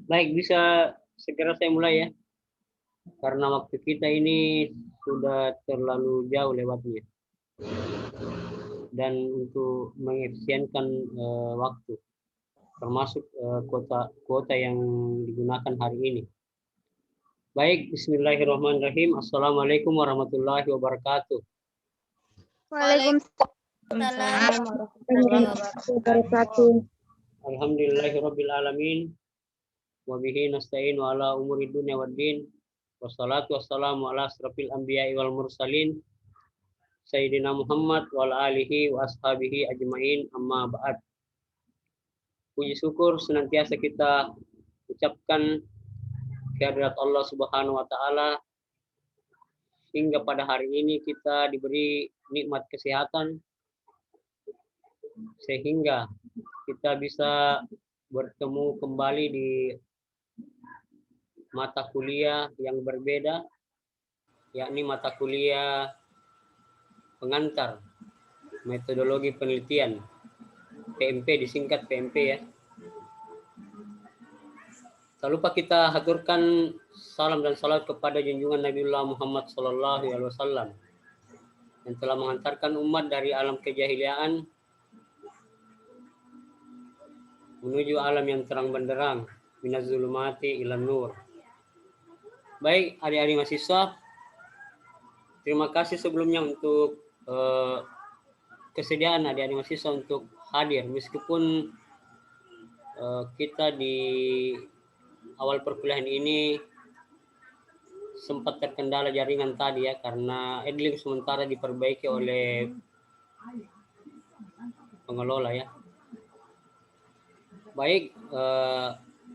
Baik, bisa segera saya mulai ya, karena waktu kita ini sudah terlalu jauh lewatnya. Dan untuk mengefisienkan waktu, termasuk kuota yang digunakan hari ini. Baik, bismillahirrahmanirrahim. Assalamualaikum warahmatullahi wabarakatuh. Waalaikumsalam warahmatullahi wabarakatuh. Alhamdulillahirabbil alamin. Wa bihi nasta'in wa ala umuri dunya waddin. Wassalatu wassalamu ala asrofil anbiya'i wal mursalin Sayyidina Muhammad wa ala alihi wa ashabihi ajma'in, amma ba'd. Puji syukur senantiasa kita ucapkan kehadirat Allah Subhanahu wa taala hingga pada hari ini kita diberi nikmat kesehatan sehingga kita bisa bertemu kembali di mata kuliah yang berbeda, yakni mata kuliah pengantar metodologi penelitian, PMP, disingkat PMP ya. Tak lupa kita haturkan salam dan salat kepada junjungan Nabiullah Muhammad SAW yang telah mengantarkan umat dari alam kejahiliaan menuju alam yang terang benderang, minaz zulumati ilan nur. Baik, adik-adik mahasiswa, terima kasih sebelumnya untuk kesediaan adik-adik mahasiswa untuk hadir, meskipun kita di awal perkuliahan ini sempat terkendala jaringan tadi ya, karena Edlink sementara diperbaiki oleh pengelola ya. Baik,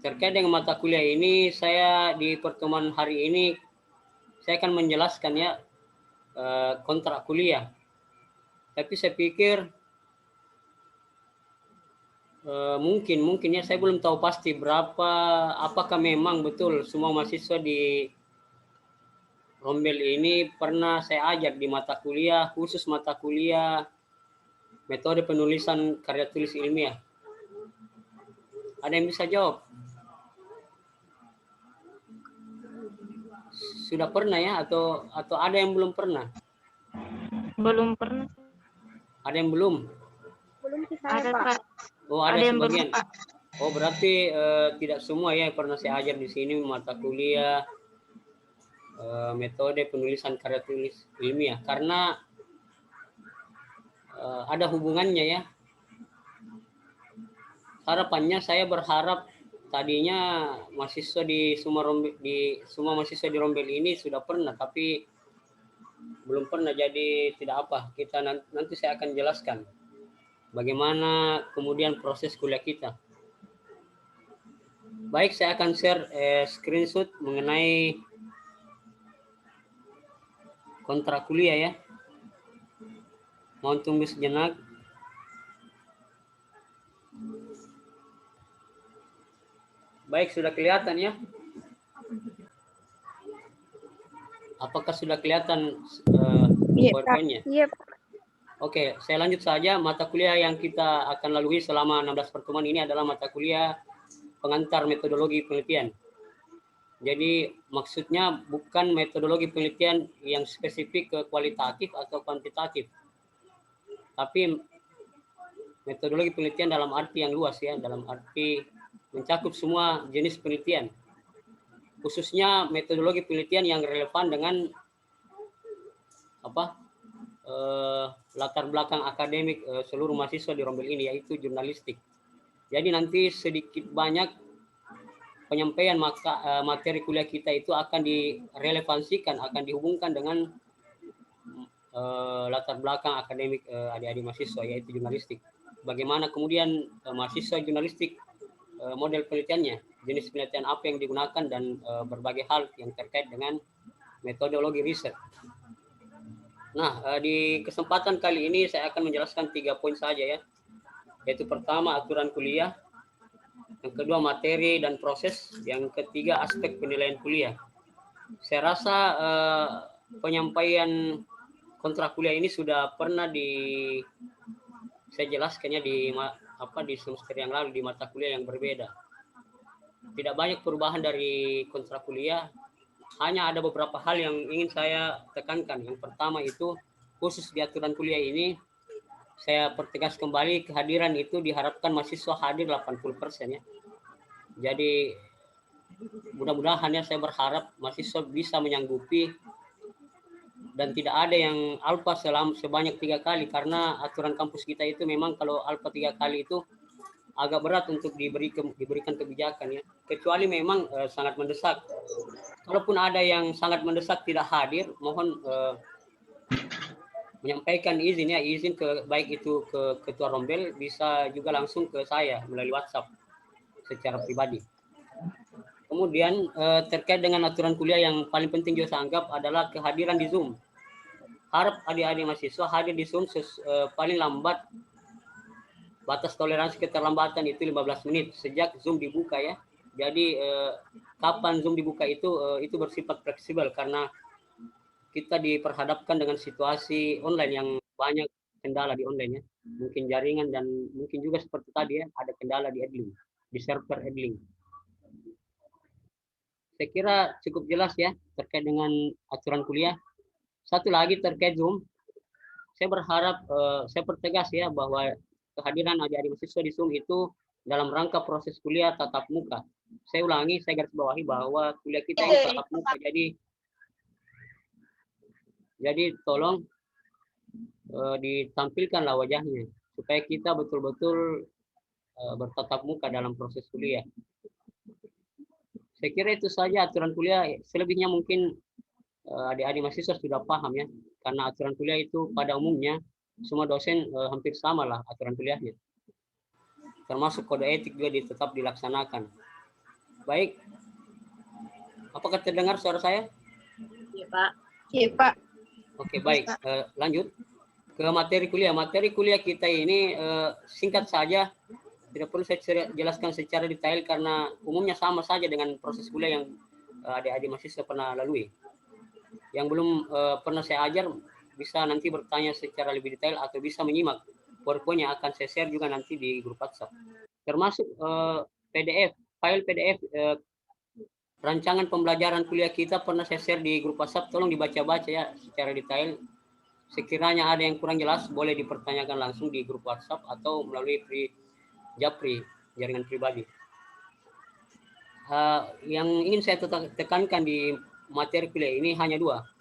terkait dengan mata kuliah ini, saya di pertemuan hari ini saya akan menjelaskan ya kontrak kuliah. Tapi saya pikir mungkin ya, saya belum tahu pasti berapa, apakah memang betul semua mahasiswa di Rombel ini pernah saya ajar di mata kuliah, khusus mata kuliah metode penulisan karya tulis ilmiah. Ada yang bisa jawab? Sudah pernah ya, atau ada yang belum pernah? Belum pernah. Ada yang belum? Belum sih Ada, saya, Pak. Pak. Oh, ada yang sebagian. belum, Pak. Oh, berarti tidak semua ya yang pernah saya ajar di sini mata kuliah metode penulisan karya tulis ilmiah, karena ada hubungannya ya. Harapannya saya berharap tadinya mahasiswa semua mahasiswa di Rombel ini sudah pernah, tapi belum pernah, jadi tidak apa. Kita nanti saya akan jelaskan bagaimana kemudian proses kuliah kita. Baik, saya akan share screenshot mengenai kontrak kuliah ya. Mohon tunggu sejenak. Baik, sudah kelihatan ya? Apakah sudah kelihatan PowerPoint-nya? Iya, Pak. Oke, saya lanjut saja. Mata kuliah yang kita akan lalui selama 16 pertemuan ini adalah mata kuliah pengantar metodologi penelitian. Jadi maksudnya bukan metodologi penelitian yang spesifik ke kualitatif atau kuantitatif, tapi metodologi penelitian dalam arti yang luas ya, dalam arti mencakup semua jenis penelitian, khususnya metodologi penelitian yang relevan dengan latar belakang akademik seluruh mahasiswa di Rombel ini, yaitu jurnalistik. Jadi nanti sedikit banyak penyampaian materi kuliah kita itu akan direlevansikan, akan dihubungkan dengan latar belakang akademik adik-adik mahasiswa, yaitu jurnalistik. Bagaimana kemudian mahasiswa jurnalistik model penelitiannya, jenis penelitian apa yang digunakan, dan berbagai hal yang terkait dengan metodologi riset. Nah, di kesempatan kali ini saya akan menjelaskan 3 poin saja ya, yaitu pertama aturan kuliah, yang kedua materi dan proses, yang ketiga aspek penilaian kuliah. Saya rasa penyampaian kontrak kuliah ini sudah pernah saya jelaskannya di semester yang lalu di mata kuliah yang berbeda. tidak banyak perubahan dari kontrak kuliah. Hanya ada beberapa hal yang ingin saya tekankan. Yang pertama itu khusus di aturan kuliah ini, saya pertegas kembali kehadiran itu diharapkan mahasiswa hadir 80% ya. Jadi mudah-mudahan ya, saya berharap mahasiswa bisa menyanggupi dan tidak ada yang alfa sebanyak 3 kali, karena aturan kampus kita itu memang kalau alfa 3 kali itu agak berat untuk diberikan kebijakan ya, kecuali memang sangat mendesak. Kalaupun ada yang sangat mendesak tidak hadir, mohon menyampaikan izin ke baik itu ke ketua rombel, bisa juga langsung ke saya melalui WhatsApp secara pribadi. Kemudian terkait dengan aturan kuliah yang paling penting juga saya anggap adalah kehadiran di Zoom. Harap adik-adik mahasiswa hadir di Zoom paling lambat. Batas toleransi keterlambatan itu 15 menit sejak Zoom dibuka ya. Jadi kapan Zoom dibuka itu bersifat fleksibel, karena kita diperhadapkan dengan situasi online yang banyak kendala di online ya. Mungkin jaringan dan mungkin juga seperti tadi ya, ada kendala di Edlink, di server Edlink. Saya kira cukup jelas ya terkait dengan aturan kuliah. Satu lagi terkait Zoom, saya berharap saya pertegas ya bahwa kehadiran adik-adik mahasiswa di Zoom itu dalam rangka proses kuliah tatap muka. Saya ulangi, saya garis bawahi bahwa kuliah kita ini tatap muka. Jadi tolong ditampilkanlah wajahnya supaya kita betul-betul bertatap muka dalam proses kuliah. Saya kira itu saja aturan kuliah. Selebihnya mungkin adik-adik mahasiswa sudah paham ya, karena aturan kuliah itu pada umumnya semua dosen hampir sama lah aturan kuliahnya, termasuk kode etik juga tetap dilaksanakan. Baik, apakah terdengar suara saya? Iya Pak. Iya Pak. Oke, baik, lanjut ke materi kuliah. Materi kuliah kita ini singkat saja, tidak perlu saya jelaskan secara detail karena umumnya sama saja dengan proses kuliah yang adik-adik mahasiswa pernah lalui. Yang belum pernah saya ajar bisa nanti bertanya secara lebih detail atau bisa menyimak PowerPoint yang akan saya share juga nanti di grup WhatsApp. Termasuk PDF, file PDF rancangan pembelajaran kuliah kita pernah saya share di grup WhatsApp, tolong dibaca-baca ya secara detail. Sekiranya ada yang kurang jelas boleh dipertanyakan langsung di grup WhatsApp atau melalui Japri, jaringan pribadi. Yang ingin saya tekankan di materi kuliah ini hanya 2.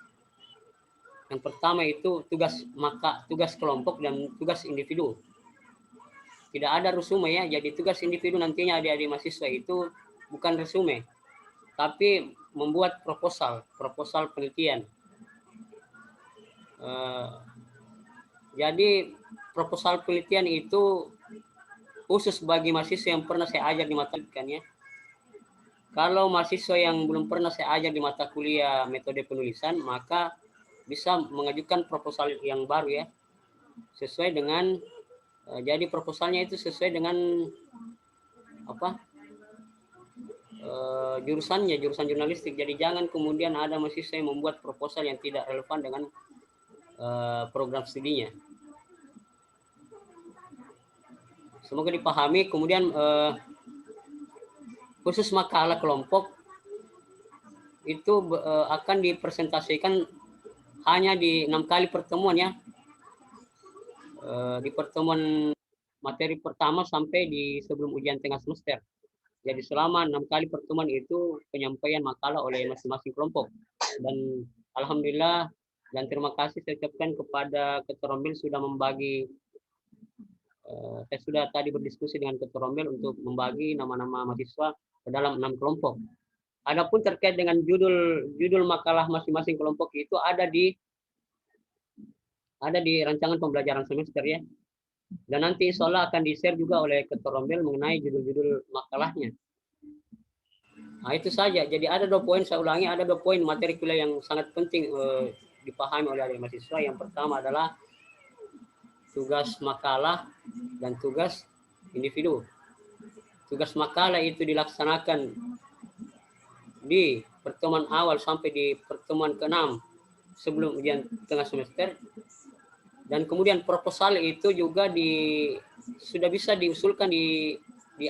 Yang pertama itu tugas kelompok dan tugas individu. Tidak ada resume ya, jadi tugas individu nantinya adik-adik mahasiswa itu bukan resume, tapi membuat proposal penelitian. Jadi proposal penelitian itu khusus bagi mahasiswa yang pernah saya ajar di mata kuliah ya. Kalau mahasiswa yang belum pernah saya ajar di mata kuliah metode penulisan, maka bisa mengajukan proposal yang baru ya, sesuai dengan jadi proposalnya itu sesuai dengan jurusan jurnalistik. Jadi jangan kemudian ada mahasiswa yang membuat proposal yang tidak relevan dengan program studinya. Semoga dipahami. Kemudian khusus makalah kelompok itu akan dipresentasikan hanya di 6 kali pertemuan ya, di pertemuan materi pertama sampai di sebelum ujian tengah semester. Jadi selama 6 kali pertemuan itu penyampaian makalah oleh masing-masing kelompok. Dan alhamdulillah dan terima kasih saya ucapkan kepada Ketua Rombel sudah membagi, saya sudah tadi berdiskusi dengan Ketua Rombel untuk membagi nama-nama mahasiswa ke dalam 6 kelompok. Adapun terkait dengan judul makalah masing-masing kelompok itu ada di rancangan pembelajaran semester ya. Dan nanti insya Allah akan di-share juga oleh Ketua Rombel mengenai judul-judul makalahnya. Nah itu saja. Jadi ada 2 poin, saya ulangi, ada 2 poin materi kuliah yang sangat penting dipahami oleh adik mahasiswa. Yang pertama adalah tugas makalah dan tugas individu. Tugas makalah itu dilaksanakan di pertemuan awal sampai di pertemuan ke-6 sebelum ujian tengah semester. Dan kemudian proposal itu juga sudah bisa diusulkan di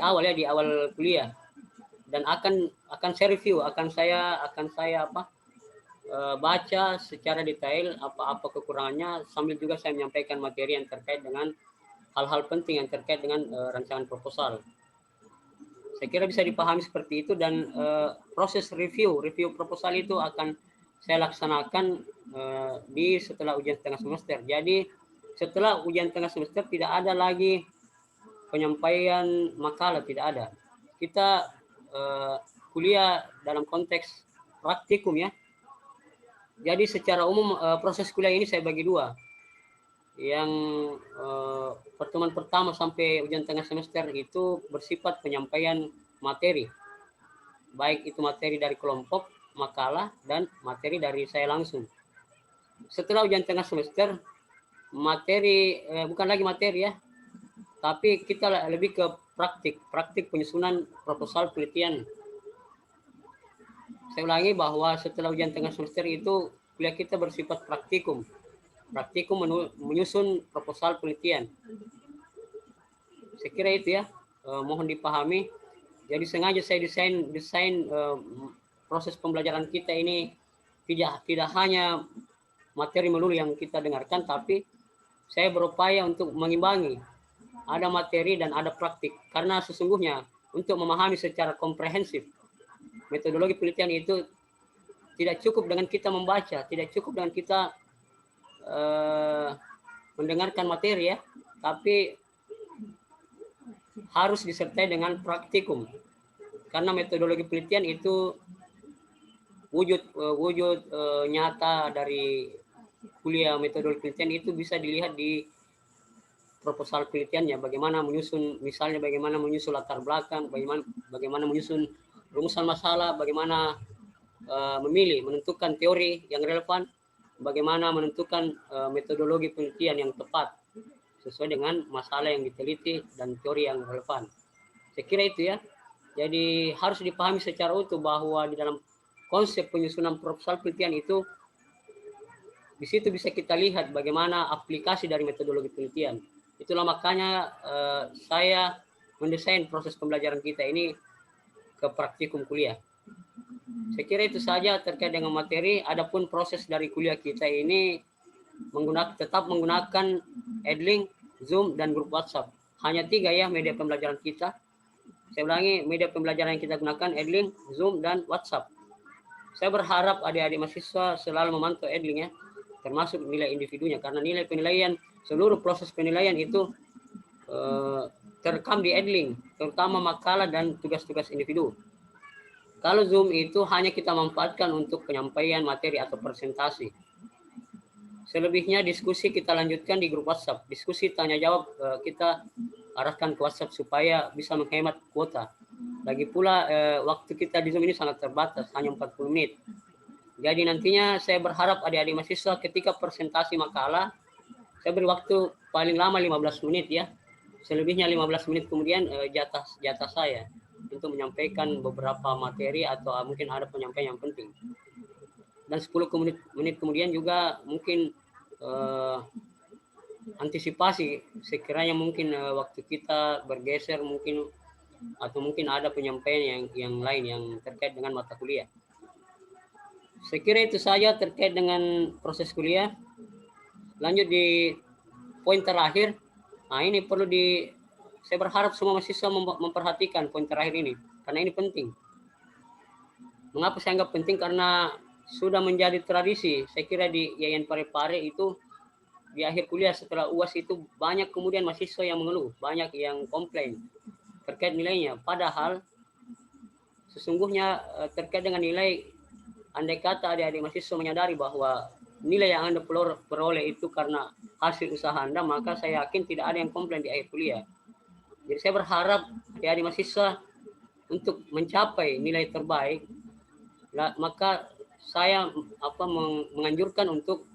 awal ya, di awal kuliah. dan akan saya review, akan saya baca secara detail apa kekurangannya, sambil juga saya menyampaikan materi yang terkait dengan hal-hal penting yang terkait dengan rancangan proposal. Saya kira bisa dipahami seperti itu, dan proses review proposal itu akan saya laksanakan di setelah ujian tengah semester. Jadi setelah ujian tengah semester tidak ada lagi penyampaian makalah, tidak ada. Kita kuliah dalam konteks praktikum ya. Jadi secara umum proses kuliah ini saya bagi dua. Yang pertemuan pertama sampai ujian tengah semester itu bersifat penyampaian materi, baik itu materi dari kelompok, makalah, dan materi dari saya langsung. Setelah ujian tengah semester, materi bukan lagi materi ya, tapi kita lebih ke praktik penyusunan proposal penelitian. Saya ulangi bahwa setelah ujian tengah semester itu kuliah kita bersifat praktikum menyusun proposal penelitian. Saya kira itu ya, mohon dipahami. Jadi sengaja saya desain proses pembelajaran kita ini tidak hanya materi melulu yang kita dengarkan, tapi saya berupaya untuk mengimbangi, ada materi dan ada praktik, karena sesungguhnya untuk memahami secara komprehensif metodologi penelitian itu tidak cukup dengan kita membaca, tidak cukup dengan kita mendengarkan materi ya, tapi harus disertai dengan praktikum, karena metodologi penelitian itu wujud nyata dari kuliah metodologi penelitian itu bisa dilihat di proposal penelitiannya, bagaimana menyusun, misalnya bagaimana menyusun latar belakang, bagaimana menyusun rumusan masalah, bagaimana menentukan teori yang relevan, bagaimana menentukan metodologi penelitian yang tepat sesuai dengan masalah yang diteliti dan teori yang relevan. Saya kira itu ya. Jadi harus dipahami secara utuh bahwa di dalam konsep penyusunan proposal penelitian itu, di situ bisa kita lihat bagaimana aplikasi dari metodologi penelitian. Itulah makanya saya mendesain proses pembelajaran kita ini ke praktikum kuliah. Saya kira itu saja terkait dengan materi. Adapun proses dari kuliah kita ini tetap menggunakan Edlink, Zoom, dan grup WhatsApp. Hanya 3 ya media pembelajaran kita. Saya ulangi, media pembelajaran yang kita gunakan Edlink, Zoom, dan WhatsApp. Saya berharap adik-adik mahasiswa selalu memantau Edlink ya, termasuk nilai individunya, karena nilai penilaian, seluruh proses penilaian itu terekam di Edlink, terutama makalah dan tugas-tugas individu. Kalau Zoom itu hanya kita manfaatkan untuk penyampaian materi atau presentasi. Selebihnya diskusi kita lanjutkan di grup WhatsApp. Diskusi tanya jawab kita arahkan ke WhatsApp supaya bisa menghemat kuota. Lagi pula waktu kita di Zoom ini sangat terbatas, hanya 40 menit. Jadi nantinya saya berharap adik-adik mahasiswa ketika presentasi makalah, saya beri waktu paling lama 15 menit ya. Selebihnya 15 menit kemudian jatah saya untuk menyampaikan beberapa materi atau mungkin ada penyampaian yang penting. Dan 10 menit kemudian juga mungkin antisipasi sekiranya mungkin waktu kita bergeser mungkin, atau mungkin ada penyampaian yang lain yang terkait dengan mata kuliah. Saya kira itu saja terkait dengan proses kuliah. Lanjut di poin terakhir. Nah, ini perlu saya berharap semua mahasiswa memperhatikan poin terakhir ini, karena ini penting. Mengapa saya anggap penting? Karena sudah menjadi tradisi. Saya kira di Yayan Parepare itu di akhir kuliah setelah UAS itu banyak kemudian mahasiswa yang mengeluh, banyak yang komplain terkait nilainya. Padahal sesungguhnya terkait dengan nilai, andai kata adik-adik mahasiswa menyadari bahwa nilai yang Anda peroleh itu karena hasil usaha Anda, maka saya yakin tidak ada yang komplain di akhir kuliah. Jadi saya berharap adik-adik mahasiswa untuk mencapai nilai terbaik, maka saya menganjurkan untuk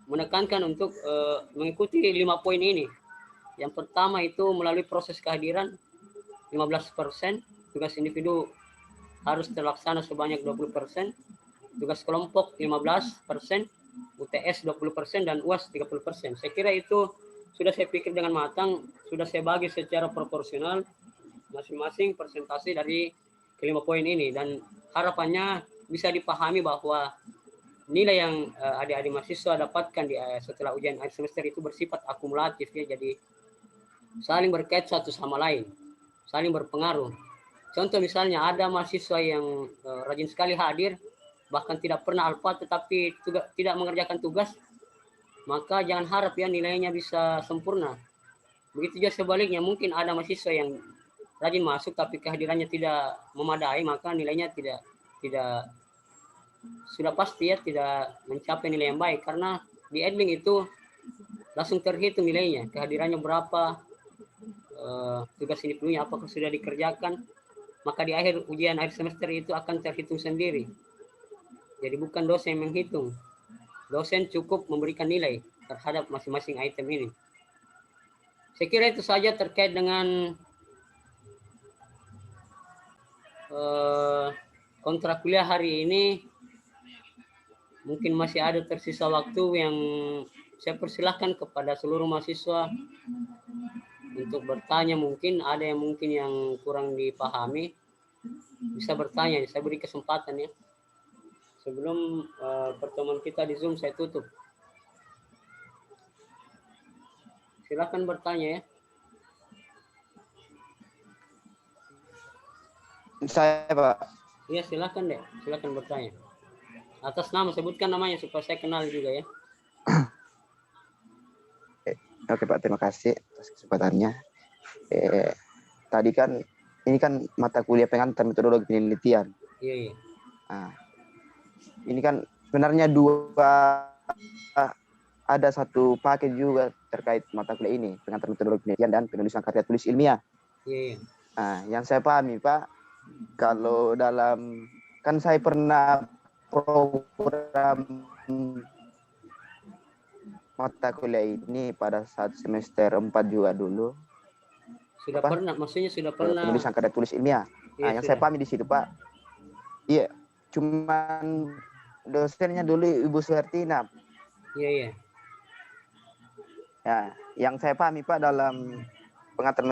menekankan untuk mengikuti 5 poin ini. Yang pertama itu melalui proses kehadiran 15%, tugas individu harus terlaksana sebanyak 20%, tugas kelompok 15%, UTS 20%, dan UAS 30%. Saya kira itu sudah saya pikir dengan matang, sudah saya bagi secara proporsional masing-masing persentase dari kelima poin ini, dan harapannya bisa dipahami bahwa nilai yang adik-adik mahasiswa dapatkan di setelah ujian akhir semester itu bersifat akumulatif ya, jadi saling berkait satu sama lain, saling berpengaruh. Contoh misalnya ada mahasiswa yang rajin sekali hadir, bahkan tidak pernah alfa tetapi juga tidak mengerjakan tugas, maka jangan harap ya nilainya bisa sempurna. Begitu juga sebaliknya, mungkin ada mahasiswa yang rajin masuk tapi kehadirannya tidak memadai, maka nilainya tidak sudah pasti ya tidak mencapai nilai yang baik, karena di Edling itu langsung terhitung nilainya, kehadirannya berapa, tugas ini punya apakah sudah dikerjakan, maka di akhir ujian akhir semester itu akan terhitung sendiri. Jadi bukan dosen yang menghitung, dosen cukup memberikan nilai terhadap masing-masing item ini. Saya kira itu saja terkait dengan kontrak kuliah hari ini. Mungkin masih ada tersisa waktu yang saya persilahkan kepada seluruh mahasiswa untuk bertanya. Mungkin ada yang kurang dipahami, bisa bertanya. Saya beri kesempatan ya. Sebelum pertemuan kita di Zoom saya tutup. Silakan bertanya ya. Saya, Pak. Iya, silakan deh. Silakan bertanya. Atas nama, sebutkan namanya supaya saya kenal juga ya. Oke, Pak. Terima kasih atas kesempatannya. Tadi kan, ini kan mata kuliah pengantar metodologi penelitian. Iya, iya. Nah, ini kan sebenarnya ada satu paket juga terkait mata kuliah ini, pengantar metodologi penelitian dan penulisan karya tulis ilmiah. Iya, iya. Nah, yang saya pahami, Pak, kalau dalam, kan saya pernah program mata kuliah ini pada saat semester 4 juga dulu. Sudah pernah, maksudnya sudah pernah. Penulisan karya tulis ilmiah. Nah, yang saya pahami di situ, Pak. Iya, cuman dosennya dulu Ibu Suhartina. Iya, iya. Ya, yang saya pahami, Pak, dalam pengantar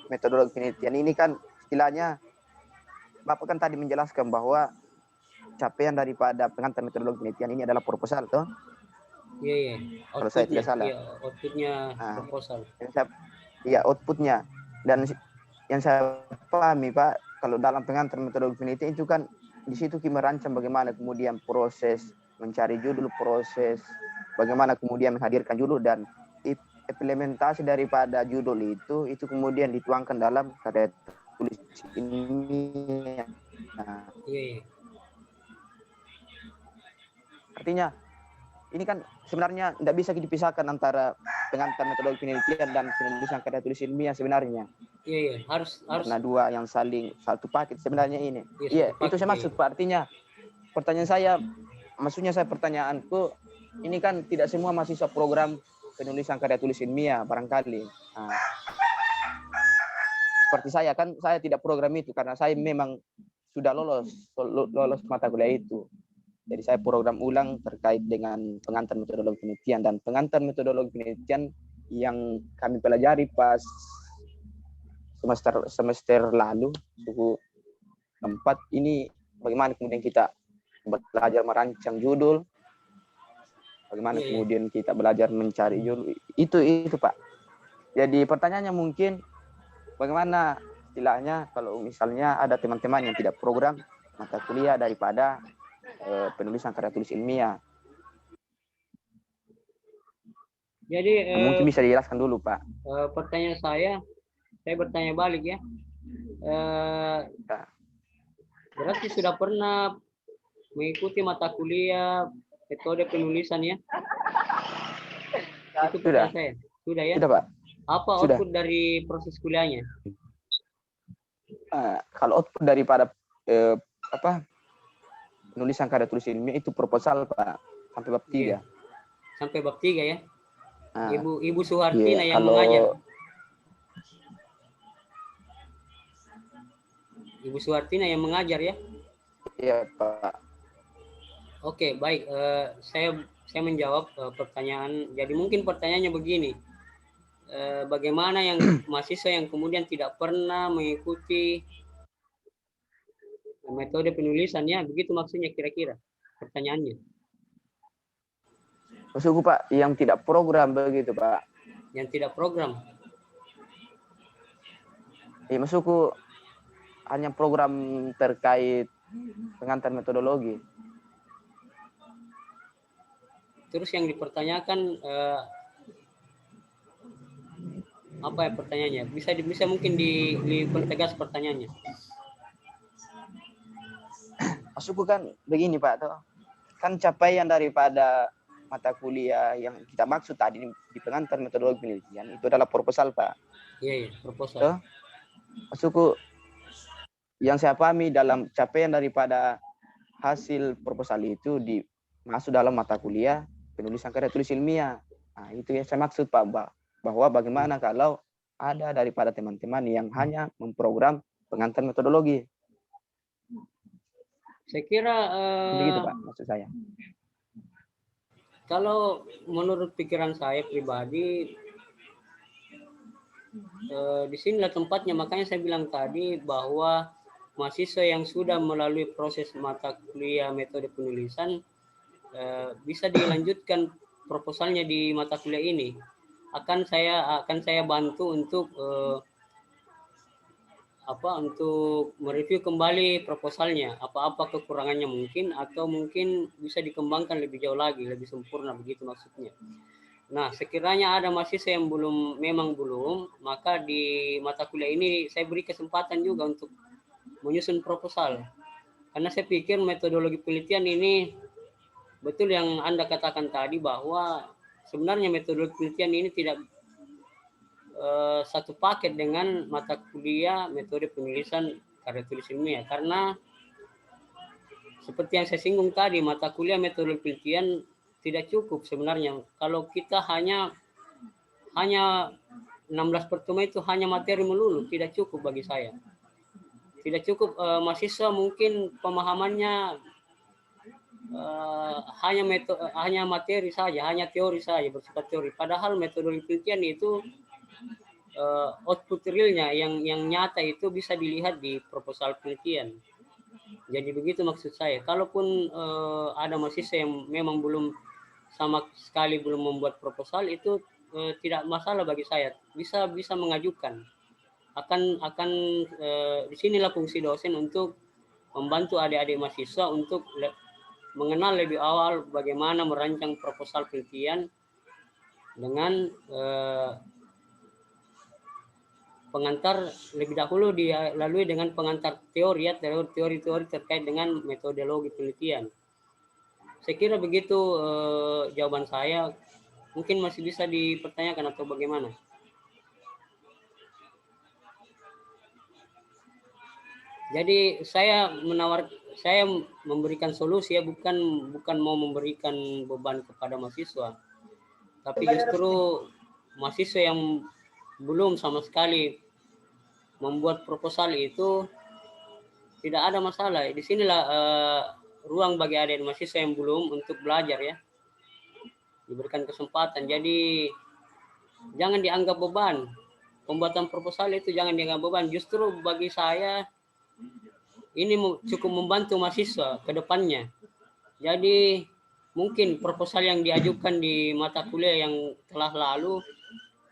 metodologi penelitian ini kan istilahnya Bapak kan tadi menjelaskan bahwa capaian daripada pengantar metodologi penelitian ini adalah proposal, toh? Iya, iya. Kalau saya tidak salah. Iya, outputnya proposal. Iya, outputnya. Dan yang saya pahami, Pak, kalau dalam pengantar metodologi penelitian itu kan di situ kita merancang bagaimana kemudian proses mencari judul, proses bagaimana kemudian menghadirkan judul, dan implementasi daripada judul itu kemudian dituangkan dalam karya tulis ini. Nah, iya. Artinya ini kan sebenarnya tidak bisa dipisahkan antara pengantar metodologi penelitian dan penulisan karya tulis ilmiah sebenarnya. Iya. Harus. Karena dua yang saling satu paket sebenarnya ini. Iya, itu saya maksud, Pak. Artinya pertanyaanku ini kan tidak semua mahasiswa program penulisan karya tulis ilmiah barangkali. Nah, seperti saya kan, saya tidak program itu karena saya memang sudah lolos mata kuliah itu. Jadi saya program ulang terkait dengan pengantar metodologi penelitian, dan pengantar metodologi penelitian yang kami pelajari pas semester lalu suku 4 ini, bagaimana kemudian kita belajar merancang judul, bagaimana kemudian kita belajar mencari judul, itu Pak. Jadi pertanyaannya mungkin bagaimana istilahnya kalau misalnya ada teman-teman yang tidak program mata kuliah daripada penulisan karya tulis ilmiah. Jadi mungkin bisa dijelaskan dulu, Pak. Pertanyaan saya bertanya balik ya. Berarti sudah pernah mengikuti mata kuliah metode penulisan ya? Itu pertanyaan saya. Sudah ya? Sudah, Pak. Apa output dari proses kuliahnya? Kalau output daripada penulisan karya tulis ilmiah itu proposal, Pak, sampai bab 3. Iya. Sampai bab 3 ya. Ibu Suhartina yang kalau mengajar. Ibu Suhartina yang mengajar ya? Iya, Pak. Oke, baik. Saya menjawab pertanyaan. Jadi mungkin pertanyaannya begini. Bagaimana yang mahasiswa yang kemudian tidak pernah mengikuti metode penulisannya, begitu maksudnya kira-kira pertanyaannya. Maksudku Pak, yang tidak program begitu Pak. Yang tidak program. Maksudku hanya program terkait pengantar metodologi. Terus yang dipertanyakan apa ya pertanyaannya? Bisa mungkin dipertegas pertanyaannya. Maksudku kan begini Pak, toh. Kan capaian daripada mata kuliah yang kita maksud tadi di pengantar metodologi penelitian itu adalah proposal Pak. Iya, proposal. Toh? Maksudku yang saya pahami dalam capaian daripada hasil proposal itu masuk dalam mata kuliah penulisan karya tulis ilmiah. Nah, itu yang saya maksud Pak, bahwa bagaimana kalau ada daripada teman-teman yang hanya memprogram pengantar metodologi. Saya kira begitu Pak maksud saya. Kalau menurut pikiran saya pribadi, di sinilah tempatnya. Makanya saya bilang tadi bahwa mahasiswa yang sudah melalui proses mata kuliah metode penulisan bisa dilanjutkan proposalnya di mata kuliah ini. Akan saya bantu untuk untuk mereview kembali proposalnya, apa kekurangannya mungkin, atau mungkin bisa dikembangkan lebih jauh lagi, lebih sempurna, begitu maksudnya. Nah, sekiranya ada mahasiswa yang memang belum, maka di mata kuliah ini saya beri kesempatan juga untuk menyusun proposal. Karena saya pikir metodologi penelitian ini, betul yang Anda katakan tadi, bahwa sebenarnya metodologi penelitian ini tidak satu paket dengan mata kuliah metode penulisan karya tulis ilmiah, karena seperti yang saya singgung tadi, mata kuliah metode penelitian tidak cukup sebenarnya. Kalau kita hanya 16 pertemuan itu hanya materi melulu, tidak cukup bagi saya. Tidak cukup. Mahasiswa mungkin pemahamannya hanya materi saja, hanya teori saja, bersifat teori. Padahal metode penelitian itu output realnya yang nyata itu bisa dilihat di proposal penelitian. Jadi begitu maksud saya. Kalaupun ada mahasiswa yang memang belum sama sekali belum membuat proposal, itu tidak masalah bagi saya. Bisa mengajukan. Akan disinilah fungsi dosen untuk membantu adik-adik mahasiswa untuk mengenal lebih awal bagaimana merancang proposal penelitian dengan pengantar lebih dahulu dilalui dengan pengantar teori teori terkait dengan metodologi penelitian. Saya kira begitu jawaban saya. Mungkin masih bisa dipertanyakan atau bagaimana? Jadi saya memberikan solusi ya, bukan mau memberikan beban kepada mahasiswa. Tapi justru mahasiswa yang belum sama sekali membuat proposal itu tidak ada masalah. Di sinilah ruang bagi adik mahasiswa yang belum untuk belajar ya, diberikan kesempatan. Jadi jangan dianggap beban. Pembuatan proposal itu jangan dianggap beban. Justru bagi saya ini cukup membantu mahasiswa ke depannya. Jadi mungkin proposal yang diajukan di mata kuliah yang telah lalu,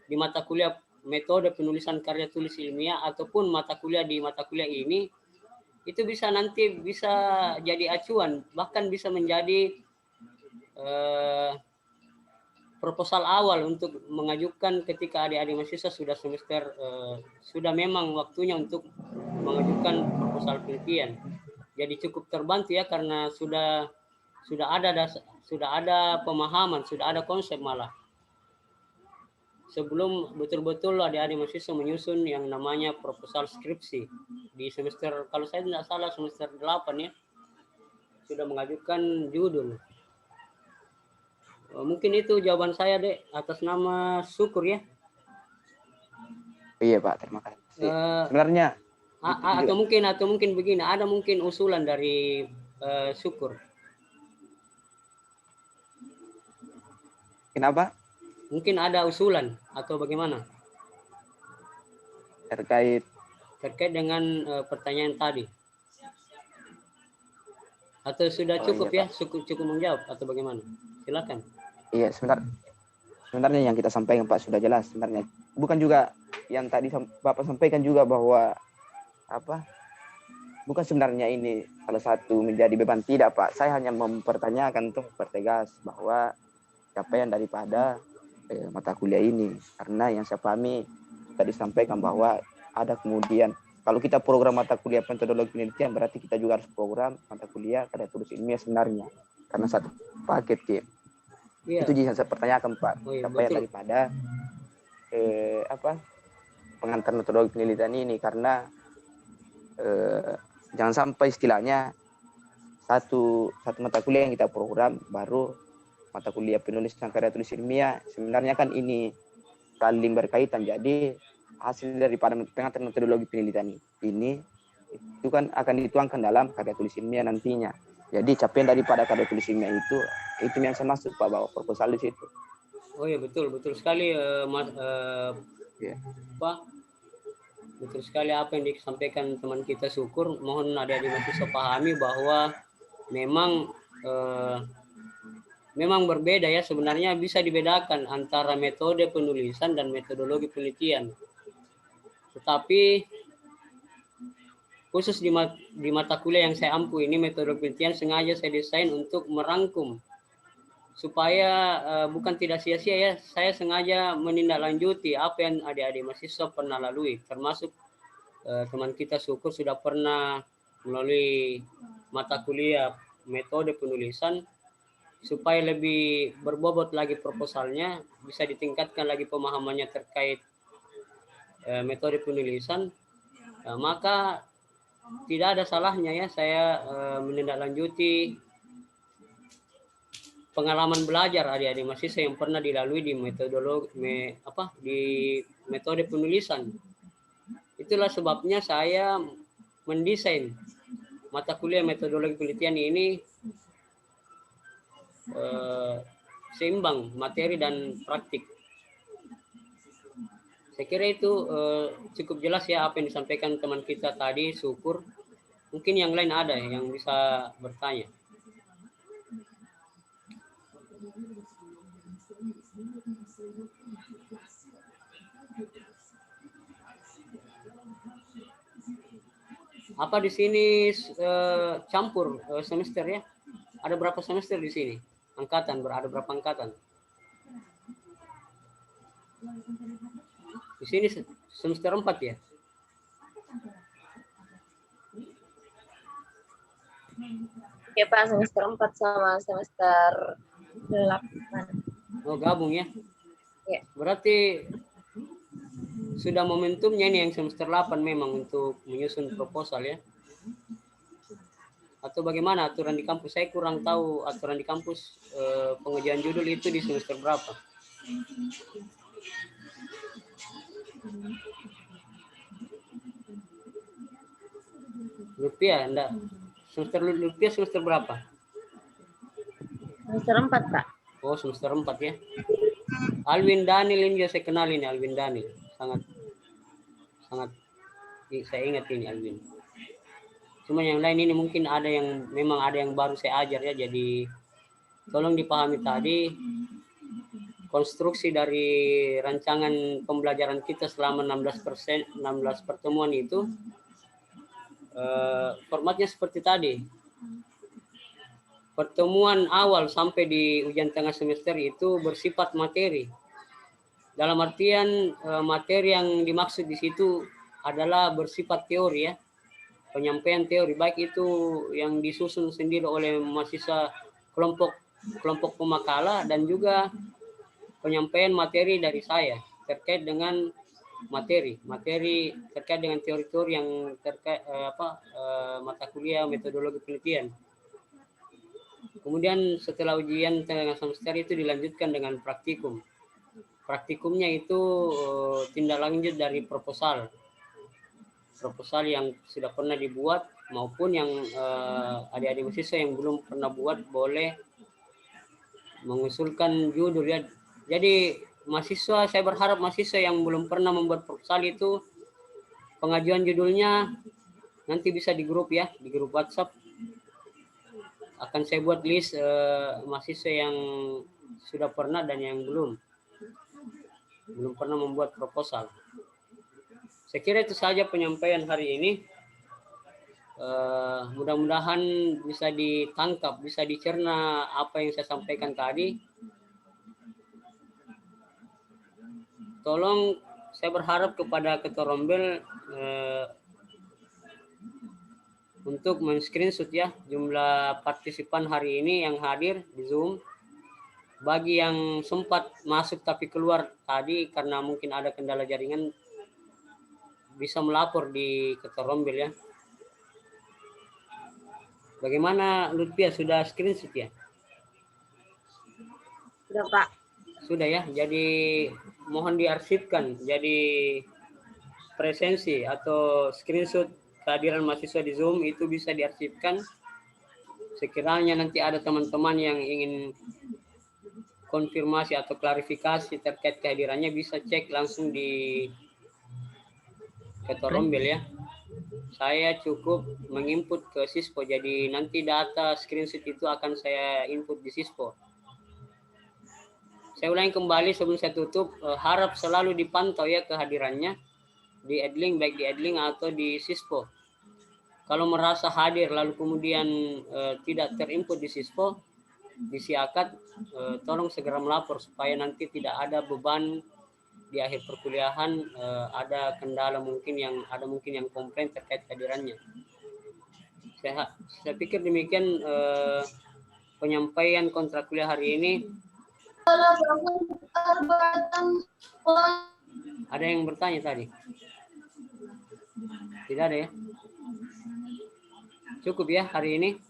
di mata kuliah metode penulisan karya tulis ilmiah, ataupun mata kuliah di mata kuliah ini, itu bisa jadi acuan, bahkan bisa menjadi proposal awal untuk mengajukan ketika adik-adik mahasiswa sudah semester sudah memang waktunya untuk mengajukan proposal penelitian. Jadi cukup terbantu ya, karena sudah ada pemahaman, sudah ada konsep malah. Sebelum betul-betul adik-adik mahasiswa menyusun yang namanya proposal skripsi di semester, kalau saya tidak salah semester 8 ya, sudah mengajukan judul. Mungkin itu jawaban saya Dek, atas nama Syukur ya. Iya Pak, terima kasih. Sebenarnya atau mungkin begini, ada mungkin usulan dari Syukur. Kenapa? Mungkin ada usulan atau bagaimana? Terkait dengan pertanyaan tadi. Atau sudah Oh, cukup iya, ya, cukup menjawab atau bagaimana? Silakan. Iya, sebenarnya yang kita sampaikan Pak sudah jelas sebenarnya. Bukan juga yang tadi Bapak sampaikan juga bahwa apa? Bukan sebenarnya ini salah satu menjadi beban, tidak Pak. Saya hanya mempertanyakan untuk pertegas bahwa capaian daripada mata kuliah ini, karena yang saya pahami tadi sampaikan bahwa ada kemudian kalau kita program mata kuliah metodologi penelitian berarti kita juga harus program mata kuliah karya tulis ilmiah sebenarnya, karena satu paket Ki. Iya. Itu yang saya pertanyakan Pak, Oh, iya, capaian betul. daripada pengantar metodologi penelitian ini, karena jangan sampai istilahnya satu mata kuliah yang kita program baru mata kuliah penulisan karya tulis ilmiah, sebenarnya kan ini saling berkaitan. Jadi hasil daripada pengantar metodologi penelitian ini itu kan akan dituangkan dalam karya tulis ilmiah nantinya. Jadi capaian daripada karya tulis ilmiah itu yang saya maksud Pak, bahwa proposal di situ. Oh iya, betul sekali Mas Yeah. Pak. Betul sekali apa yang disampaikan teman kita Syukur. Mohon adik-adik mahasiswa pahami bahwa memang berbeda ya, sebenarnya bisa dibedakan antara metode penulisan dan metodologi penelitian. Tetapi khusus di mata kuliah yang saya ampu ini, metode penelitian sengaja saya desain untuk merangkum supaya bukan tidak sia-sia ya, saya sengaja menindaklanjuti apa yang adik-adik mahasiswa pernah lalui, termasuk teman kita Syukur sudah pernah melalui mata kuliah metode penulisan, supaya lebih berbobot lagi proposalnya, bisa ditingkatkan lagi pemahamannya terkait metode penulisan, maka tidak ada salahnya ya saya menindaklanjuti pengalaman belajar adik-adik mahasiswa yang pernah dilalui di metode penulisan. Itulah sebabnya saya mendesain mata kuliah metodologi penelitian ini seimbang materi dan praktik. Saya kira itu cukup jelas ya apa yang disampaikan teman kita tadi Syukur. Mungkin yang lain ada yang bisa bertanya. Apa di sini campur semester ya? Ada berapa semester di sini? Angkatan, ada berapa angkatan? Di sini semester 4 ya? Oke Pak, semester 4 sama semester 8. Oh, gabung ya? Ya. Berarti sudah momentumnya ini yang semester 8 memang untuk menyusun proposal ya? Atau bagaimana aturan di kampus? Saya kurang tahu aturan di kampus pengujian judul itu di semester berapa? Rupiah, enggak. Semester berapa? Semester 4 Pak. Oh, semester 4 ya. Alvin Daniel ini saya kenal ini, Alvin Daniel. Sangat saya ingat ini Alvin. Cuma yang lain ini mungkin memang ada yang baru saya ajar ya, jadi tolong dipahami tadi konstruksi dari rancangan pembelajaran kita selama 16 pertemuan itu formatnya seperti tadi. Pertemuan awal sampai di ujian tengah semester itu bersifat materi. Dalam artian materi yang dimaksud di situ adalah bersifat teori ya. Penyampaian teori baik itu yang disusun sendiri oleh mahasiswa kelompok pemakalah dan juga penyampaian materi dari saya terkait dengan materi terkait dengan teori-teori yang terkait mata kuliah metodologi penelitian. Kemudian setelah ujian tengah semester itu dilanjutkan dengan praktikum. Praktikumnya itu tindak lanjut dari proposal yang sudah pernah dibuat maupun yang adik-adik mahasiswa yang belum pernah buat boleh mengusulkan judul ya. Jadi saya berharap mahasiswa yang belum pernah membuat proposal itu pengajuan judulnya nanti bisa di grup ya, di grup WhatsApp. akan saya buat list mahasiswa yang sudah pernah dan yang belum pernah membuat proposal. Saya kira itu saja penyampaian hari ini. Mudah-mudahan bisa ditangkap, bisa dicerna apa yang saya sampaikan tadi. Tolong, saya berharap kepada Ketua Rombel untuk men-screenshot ya jumlah partisipan hari ini yang hadir di Zoom. Bagi yang sempat masuk tapi keluar tadi karena mungkin ada kendala jaringan, bisa melapor di Ketua Rombel ya. Bagaimana Lutfia, sudah screenshot ya? Sudah, Pak. Sudah ya, jadi mohon diarsipkan. Jadi presensi atau screenshot kehadiran mahasiswa di Zoom itu bisa diarsipkan. Sekiranya nanti ada teman-teman yang ingin konfirmasi atau klarifikasi terkait kehadirannya, bisa cek langsung di Ketua Rombel ya. Saya cukup menginput ke Sispo, jadi nanti data screenshot itu akan saya input di Sispo. Saya ulangi kembali sebelum saya tutup, harap selalu dipantau ya kehadirannya di Edlink, baik di Edlink atau di Sispo. Kalau merasa hadir lalu kemudian tidak terinput di Sispo, di Siakat, tolong segera melapor supaya nanti tidak ada beban di akhir perkuliahan, ada kendala mungkin yang komplain terkait kehadirannya. Saya pikir demikian penyampaian kontrak kuliah hari ini. Ada yang bertanya tadi? Tidak ada ya? Cukup ya hari ini.